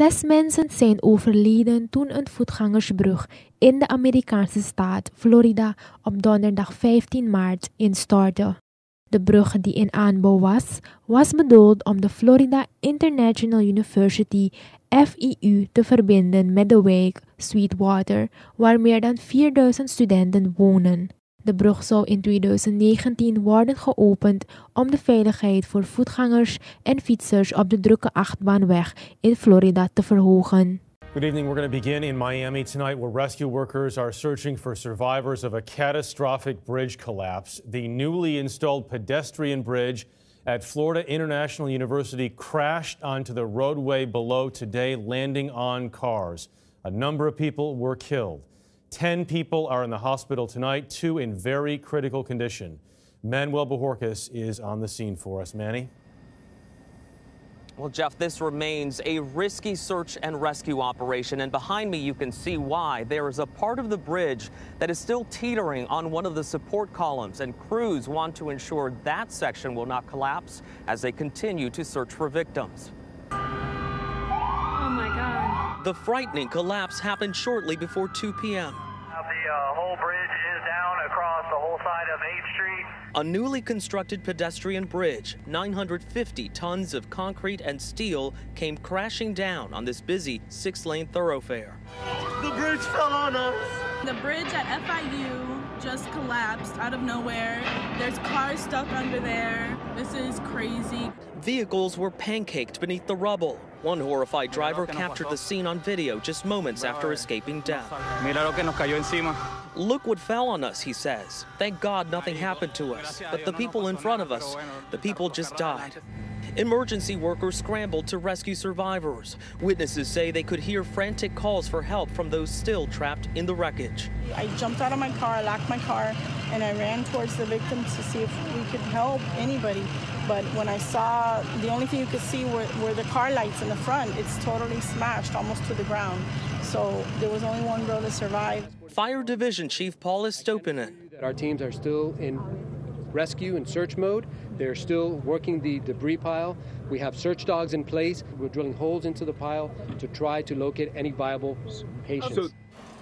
6 mensen zijn overleden toen een voetgangersbrug in de Amerikaanse staat Florida op donderdag 15 maart instortte. De brug die in aanbouw was bedoeld om de Florida International University FIU te verbinden met de wijk Sweetwater, waar meer dan 4000 studenten wonen. De brug zou in 2019 worden geopend om de veiligheid voor voetgangers en fietsers op de drukke achtbaanweg in Florida te verhogen. Good evening. We're going to begin in Miami tonight, where rescue workers are searching for survivors of a catastrophic bridge collapse. The newly installed pedestrian bridge at Florida International University crashed onto the roadway below today, landing on cars. A number of people were killed. 10 people are in the hospital tonight, 2 in very critical condition. Manuel Bojorquez is on the scene for us. Manny? Well, Jeff, this remains a risky search and rescue operation, and behind me you can see why. There is a part of the bridge that is still teetering on one of the support columns, and crews want to ensure that section will not collapse as they continue to search for victims. Oh my God. The frightening collapse happened shortly before 2 p.m. The whole bridge is down across the whole side of 8th Street. A newly constructed pedestrian bridge, 950 tons of concrete and steel, came crashing down on this busy 6-lane thoroughfare. The bridge fell on us. The bridge at FIU just collapsed out of nowhere. There's cars stuck under there. This is crazy. Vehicles were pancaked beneath the rubble. One horrified driver captured the scene on video just moments after escaping death. Mira lo que nos cayó encima. Look what fell on us, he says. Thank God nothing happened to us, but the people in front of us, the people just died. Emergency workers scrambled to rescue survivors. Witnesses say they could hear frantic calls for help from those still trapped in the wreckage. I jumped out of my car, locked my car, and I ran towards the victims to see if we could help anybody. But when I saw, the only thing you could see were the car lights in the front. It's totally smashed almost to the ground. So there was only one girl that survived. Fire Division Chief Paul Stopinen. Our teams are still in rescue and search mode. They're still working the debris pile. We have search dogs in place. We're drilling holes into the pile to try to locate any viable patients.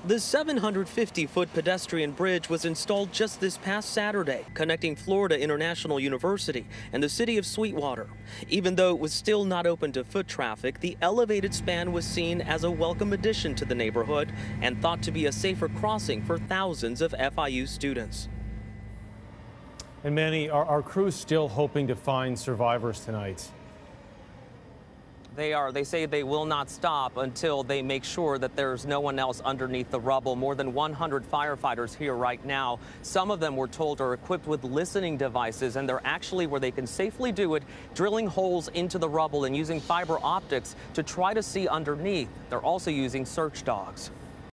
The 750-foot pedestrian bridge was installed just this past Saturday, connecting Florida International University and the city of Sweetwater. Even though it was still not open to foot traffic, the elevated span was seen as a welcome addition to the neighborhood and thought to be a safer crossing for thousands of FIU students. And Manny, are crews still hoping to find survivors tonight? They are. They say they will not stop until they make sure that there's no one else underneath the rubble. More than 100 firefighters here right now. Some of them, we're told, are equipped with listening devices, and they're actually, where they can safely do it, drilling holes into the rubble and using fiber optics to try to see underneath. They're also using search dogs.